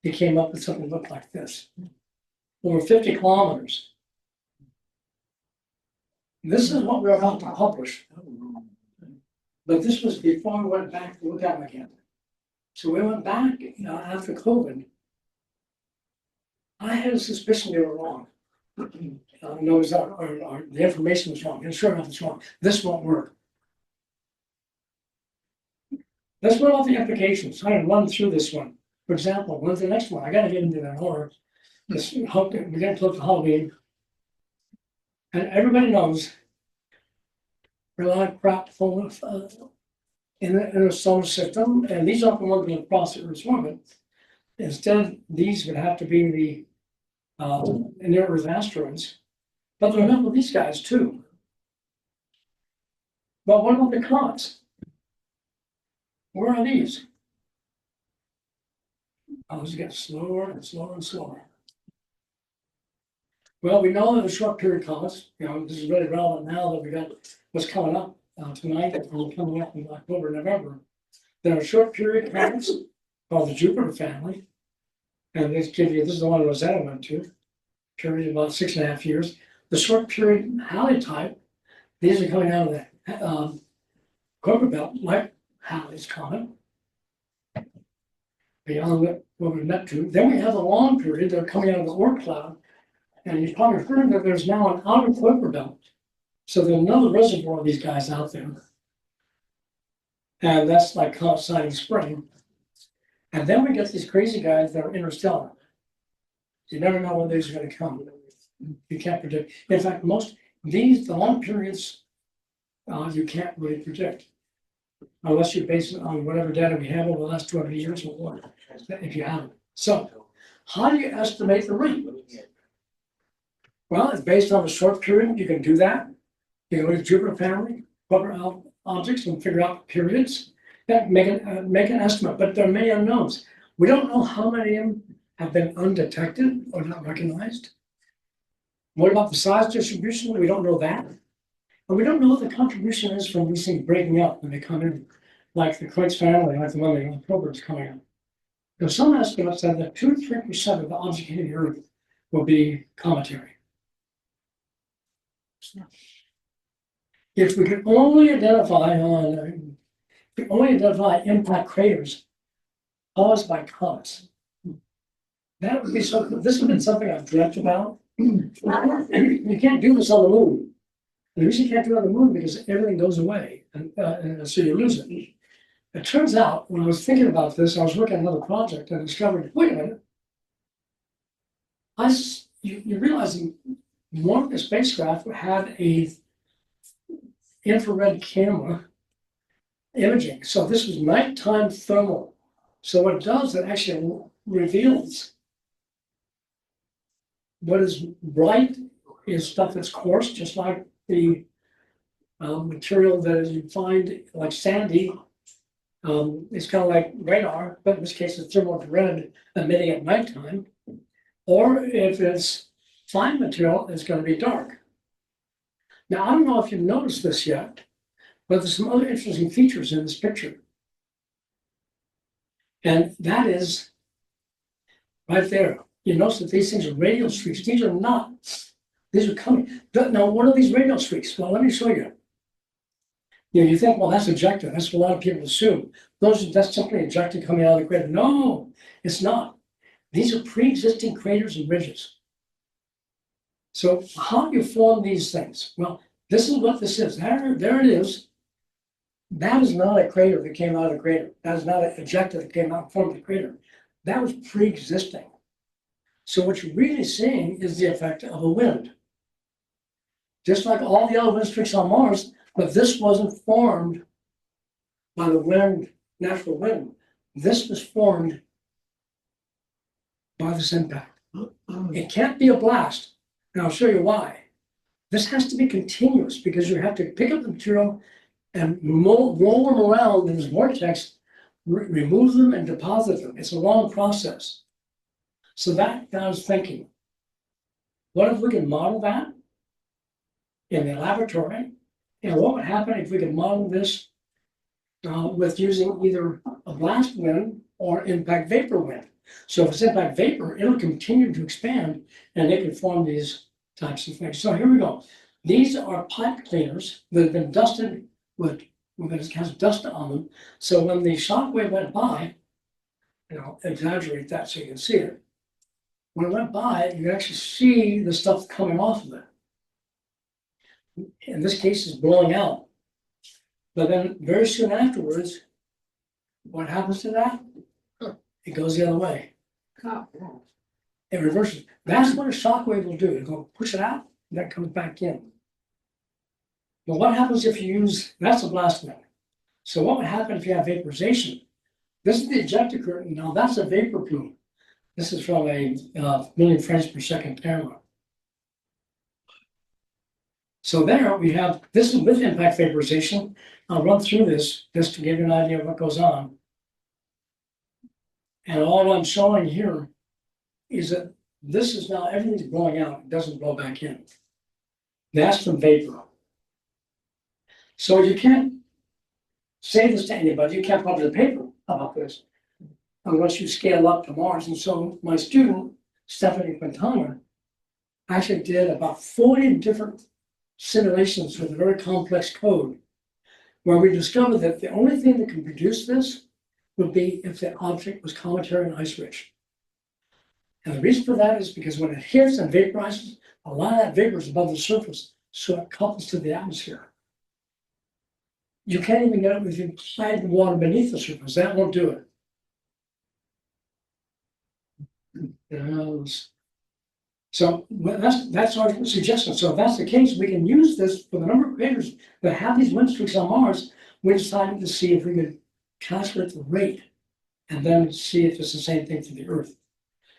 he came up with something that looked like this, over 50 kilometers. This is what we're about to publish. But this was before we went back to look at them again. So we went back, after COVID. I had a suspicion they were wrong. No, the information was wrong, and sure enough, it's wrong. This won't work. Let's run off the implications. I'm gonna run through this one. For example, when's the next one? I gotta get into that order. We're getting close to Halloween. And everybody knows we're a lot of crap full of in the solar system, and these aren't the ones that cross the Earth's orbit. Instead, these would have to be the near Earth asteroids. But there are enough of these guys too. But what about the comets? Where are these? Oh, this gets slower and slower and slower. Well, we know that the short period comets, this is really relevant now that we got what's coming up tonight and coming up in October, November. There are short period comets called the Jupiter family. And this is the one Rosetta went to, period about 6.5 years. The short period Halley type, these are coming out of the Kuiper belt, like Halley's comet. Beyond what we've met to. Then we have the long period, they're coming out of the Oort cloud. And you've probably heard that there's now an outer Kuiper belt. So there's another reservoir of these guys out there. And that's like coinciding spring. And then we get these crazy guys that are interstellar. You never know when these are gonna come. You can't predict. In fact, the long periods, you can't really predict. Unless you base it on whatever data we have over the last 200 years or what, if you have it. So, how do you estimate the rate? Well, it's based on a short period, you can do that. You can look at Jupiter family, cover out objects and figure out periods. That make an estimate, but there are many unknowns. We don't know how many of them have been undetected or not recognized. What about the size distribution? We don't know that. And we don't know what the contribution is from these things breaking up when they come in, like the Schultz family, like the one in October is coming up. There's some estimates that 2 to 3% of the object hitting the Earth will be cometary. If we could only identify impact craters caused by comets, that would be something. This has been something I've dreamt about. You can't do this on the moon. The reason you can't do it on the moon because everything goes away, and so you lose it. It turns out, when I was thinking about this, I was working on another project and discovered, wait a minute. You realize one of the spacecraft had a infrared camera imaging. So this was nighttime thermal. So what it does, it actually reveals what is bright is stuff that's coarse, just like the material that you find like sandy. It's kind of like radar, but in this case it's thermal infrared emitting at nighttime. Or if it's fine material, it's going to be dark. Now, I don't know if you've noticed this yet, but there's some other interesting features in this picture. And that is right there. You notice that these things are radial streaks. These are not. These are coming. Now, what are these radial streaks? Well, let me show you. You think, well, that's ejected. That's what a lot of people assume. That's simply ejected coming out of the crater. No, it's not. These are pre-existing craters and ridges. So how do you form these things? Well, this is what this is. There it is. That is not a crater that came out of the crater. That is not an ejecta that came out and formed the crater. That was pre-existing. So what you're really seeing is the effect of a wind. Just like all the other wind streaks on Mars, but this wasn't formed by the wind, natural wind. This was formed by this impact. It can't be a blast. And I'll show you why. This has to be continuous because you have to pick up the material and roll them around in this vortex, remove them and deposit them. It's a long process. So that got us thinking, what if we can model that in the laboratory? And what would happen if we could model this with using either a blast wind or impact vapor wind? So if it's impact vapor, it'll continue to expand and it can form these types of things. So here we go. These are pipe cleaners that have been dusted with it has dust on them. So when the shock wave went by, exaggerate that so you can see it. When it went by, you actually see the stuff coming off of it. In this case, it's blowing out. But then very soon afterwards, what happens to that? It goes the other way. It reverses. That's what a shock wave will do. It'll go push it out, and that comes back in. But what happens if you that's a blast wind. So what would happen if you have vaporization? This is the ejecta curtain. Now that's a vapor plume. This is from a million frames per second camera. So there we have, this is with impact vaporization. I'll run through this just to give you an idea of what goes on. And all I'm showing here is that this is now, everything's blowing out, it doesn't blow back in. That's from vapor. So you can't say this to anybody, you can't publish a paper about this unless you scale up to Mars. And so my student, Stephanie Quintana, actually did about 40 different simulations with a very complex code, where we discovered that the only thing that can produce this would be if the object was cometary and ice rich. And the reason for that is because when it hits and vaporizes, a lot of that vapor is above the surface, so it couples to the atmosphere. You can't even get it with inside the water beneath the surface. That won't do it. So well, that's our suggestion. So if that's the case, we can use this for the number of craters that have these wind streaks on Mars. We decided to see if we could calculate the rate and then see if it's the same thing for the Earth.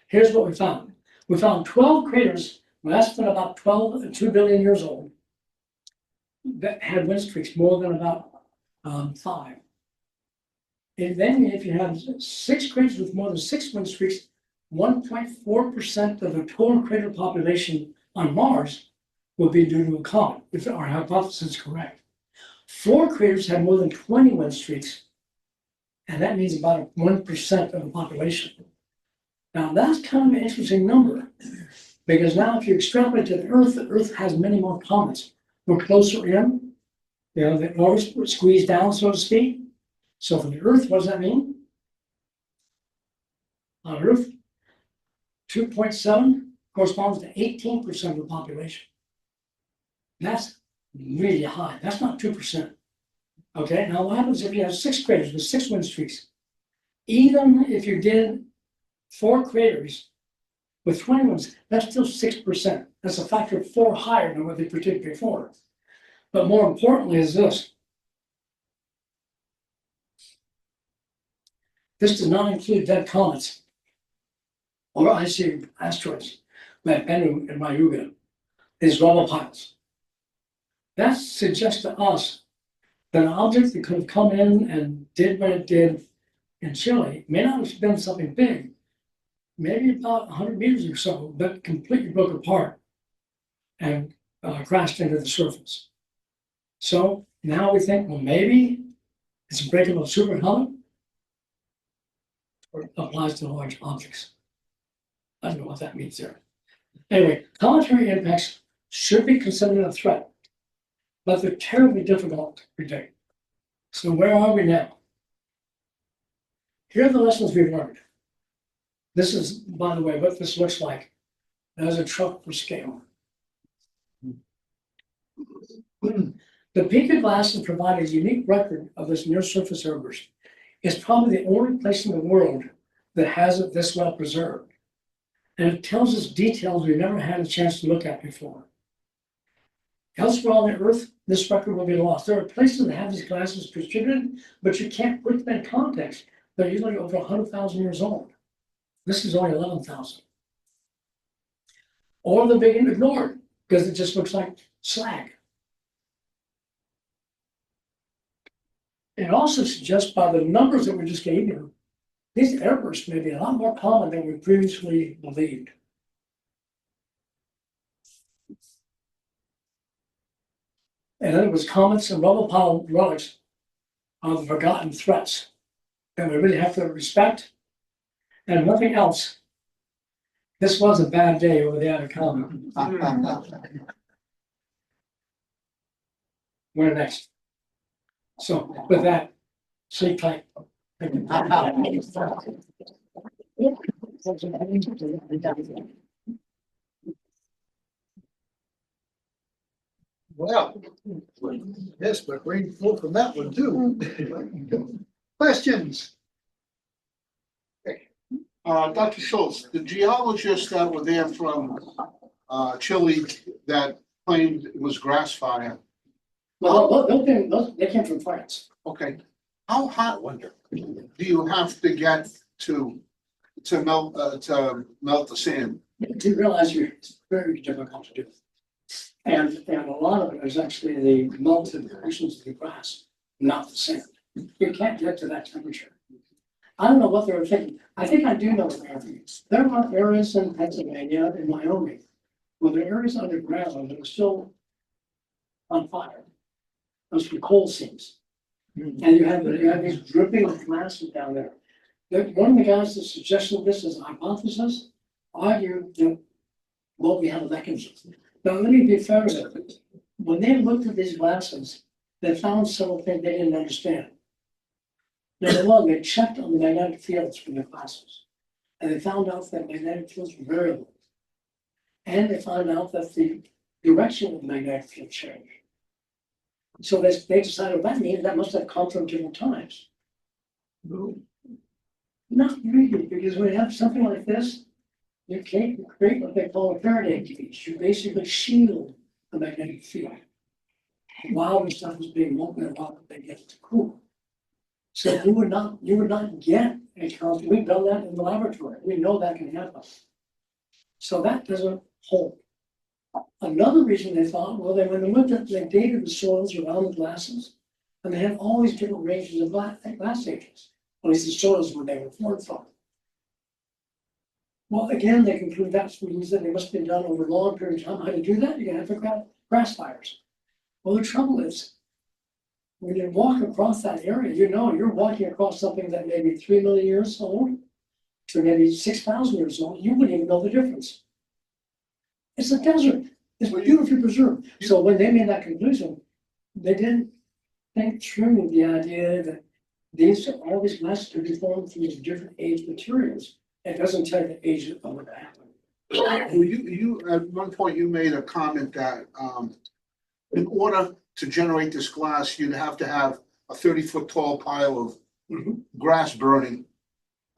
Here's what we found. We found 12 craters less than about 2 billion years old that had wind streaks more than about 5. And then if you have 6 craters with more than 6 wind streaks, 1.4% of the total crater population on Mars will be due to a comet, if our hypothesis is correct. 4 craters have more than 20 wind streaks, and that means about 1% of the population. Now that's kind of an interesting number, because now if you extrapolate to the Earth has many more comets. We're closer in, the orbits were squeezed down, so to speak. So for the Earth, what does that mean? On Earth, 2.7 corresponds to 18% of the population. That's really high. That's not 2%. Okay, now what happens if you have 6 craters with 6 wind streaks? Even if you did 4 craters with 20 winds, that's still 6%. That's a factor of 4 higher than what they predicted before. But more importantly is this. This does not include dead comets or icy asteroids like Bennu and Mayuga. These rubble piles. That suggests to us that an object that could have come in and did what it did in Chile may not have been something big, maybe about 100 meters or so, but completely broke apart and crashed into the surface. So now we think, well, maybe it's a breakup of supercomet, or it applies to large objects. I don't know what that means there. Anyway, cometary impacts should be considered a threat, but they're terribly difficult to predict. So where are we now? Here are the lessons we've learned. This is, by the way, what this looks like as a truck for scale. The Pika glasses provide a unique record of this near-surface airburst. It's probably the only place in the world that has it this well preserved. And it tells us details we've never had a chance to look at before. Elsewhere on the Earth, this record will be lost. There are places that have these glasses distributed, but you can't put them in context. They're usually over 100,000 years old. This is only 11,000. Or they're being ignored because it just looks like slag. It also suggests by the numbers that we just gave you, these airbursts may be a lot more common than we previously believed. And then it was comets and rubble pile relics of the forgotten threats that we really have to respect. And nothing else. This was a bad day over the other comet. Where next? So with that, sleep tight. Well, yes, but brain full from that one too. Questions? Dr. Schultz, the geologists that were there from Chile that claimed it was grass fire. Well, they came from France. Okay, how hot do you have to get to melt the sand? You realize it's very difficult to do. And a lot of it is actually the melted portions of the grass, not the sand. You can't get to that temperature. I don't know what they were thinking. I think I do know what they were thinking. There are areas in Pennsylvania and Wyoming where the areas underground that are still on fire. Those are coal seams. And you have these dripping glasses down there. One of the guys that suggested this as a hypothesis argued that, well, we have a mechanism. Now, let me be fair with it. When they looked at these glasses, they found several things they didn't understand. Number one, they checked on the magnetic fields from the glasses, and they found out that magnetic fields were variable. And they found out that the direction of the magnetic field changed. So they decided, well, that means that must have come from different times. No. Not really, because when you have something like this, you can't create what they call a Faraday cage. You basically shield the magnetic field while the stuff is being molten and while they get to cool. So you would not get a constant. We've done that in the laboratory. We know that can happen. So that doesn't hold. Another reason they thought, well, when they looked at, they dated the soils around the glasses, and they had all these different ranges of glass ages, at least the soils where they were formed from. Well, again, they conclude that means that they must have been done over a long period of time. How to do that? You're gonna have to grass fires. Well, the trouble is, when you walk across that area, you know you're walking across something that may be 3 million years old to maybe 6,000 years old. You wouldn't even know the difference. It's a desert. It's beautifully preserved. So when they made that conclusion, they didn't think through the idea that all these glasses could be formed from these different age materials. It doesn't tell you the age of what happened. Well, you, at one point, you made a comment that, in order to generate this glass, you'd have to have a 30-foot tall pile of grass burning.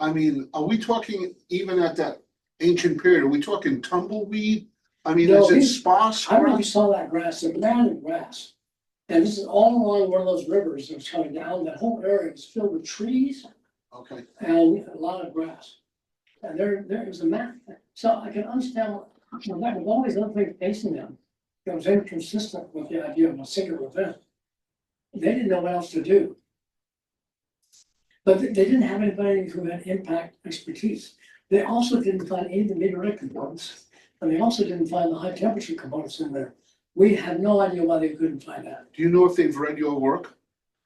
I mean, are we talking even at that ancient period, are we talking tumbleweed? I mean, No, is it sparse? I don't know if you saw that grass, the abandoned grass. And this is all along one of those rivers that was coming down. That whole area was filled with trees Okay, and a lot of grass. And there is a map. So I can understand that with all these other things facing them, it was inconsistent with the idea of a single event. They didn't know what else to do. But they didn't have anybody who had impact expertise. They also didn't find any of the meteoritic components. And they also didn't find the high temperature components in there. We have no idea why they couldn't find that. do you know if they've read your work?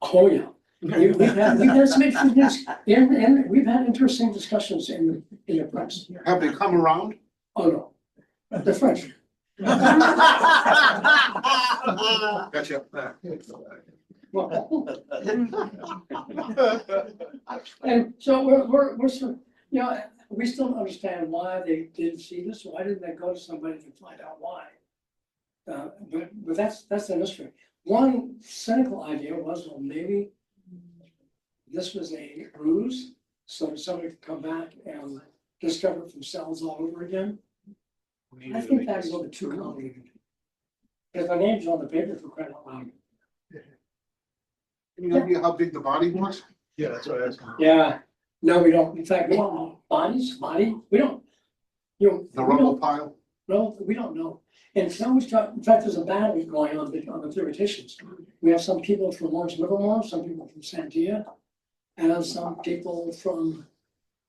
Oh, yeah. We've had some interesting, and we've had interesting discussions in the press. Have they come around? Oh, no. The French. Gotcha. Well, and so we're sort of, we still don't understand why they didn't see this. Why didn't they go to somebody to find out why? But that's the mystery. One cynical idea was, well, maybe this was a ruse, so somebody could come back and discover it themselves all over again. I think that's a little bit too complicated. Because my name's on the paper for crying out loud. Any idea how big the body was? Yeah, that's what I asked. Yeah, no, we don't. In fact, we don't know body, we don't. The We rubble don't, pile? no, we don't know. And some in fact, there's a battle going on the theoreticians. We have some people from Lawrence Livermore, some people from Sandia, and some people from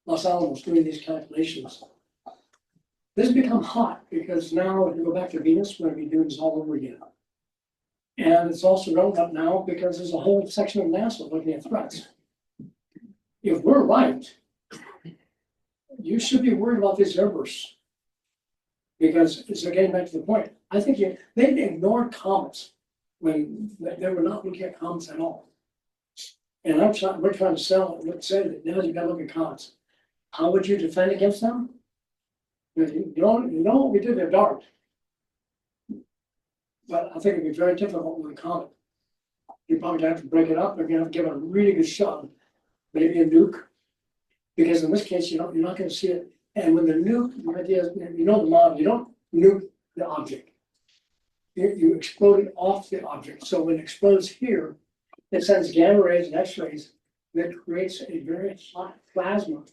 Los Alamos doing these calculations. This has become hot because now if you go back to Venus, we're going to be doing this all over again. And it's also relevant now because there's a whole section of NASA looking at threats. If we're right, you should be worried about these airbursts. Because it's getting back to the point. I think they ignored comets when they were not looking at comets at all. And we're trying to say that now you've got to look at comets. How would you defend against them? You know what we do, they're dark. But I think it'd be very difficult with a comet. You probably have to break it up, you're gonna have to give it a really good shot, maybe a nuke. Because in this case, you're not gonna see it. And when the nuke, the idea is, the model, you don't nuke the object. You explode it off the object. So when it explodes here, it sends gamma rays and X-rays that creates a very hot plasma.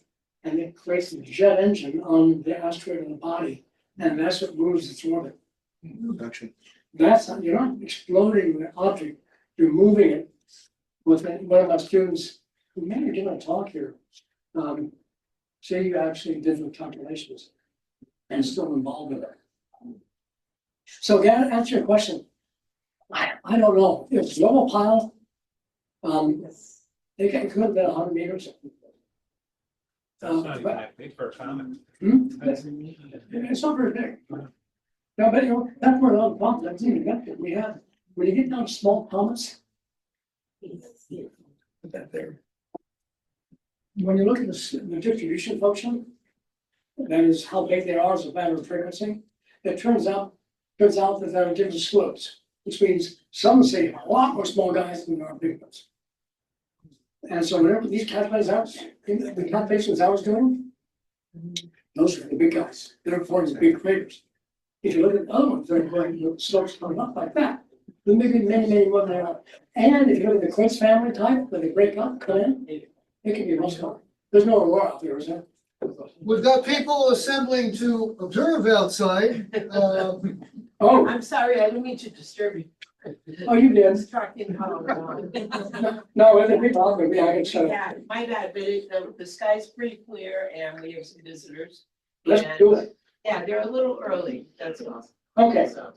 And it creates a jet engine on the asteroid in the body. And that's what moves its orbit. Gotcha. You're not exploding the object, you're moving it. With one of my students who may be giving a talk here, she actually did the calculations and still involved with it. So to answer your question, I don't know. It's a normal pile. It could have been 100 meters. That's not even that big for a comet. It's not very big. No, but that's where all the problems, that's even got to. We have, when you get down to small comets, put that there. When you look at the distribution function, that is how big they are as a matter of frequency, it turns out that there are different slopes, which means some say a lot more small guys than there are big ones. And so whenever these calculations the calculations I was doing, Those are the big guys. They're forming big craters. If you look at the other ones, they're going, slopes coming up like that. There may be many more there. And if you look at the Quince family type, when they break up, come in, it can be much more. There's no aurora out there, is there? We've got people assembling to observe outside. Oh, I'm sorry, I didn't mean to disturb you. oh, you did. Distracting. No, if they talk with me, I can shut up. Yeah, my bad, but the sky's pretty clear and we have some visitors. Let's do it. Yeah, they're a little early, that's all. Okay, So.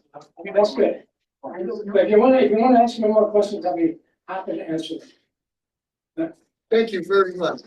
that's good. But if you wanna ask me more questions, I'll be happy to answer them. Thank you very much.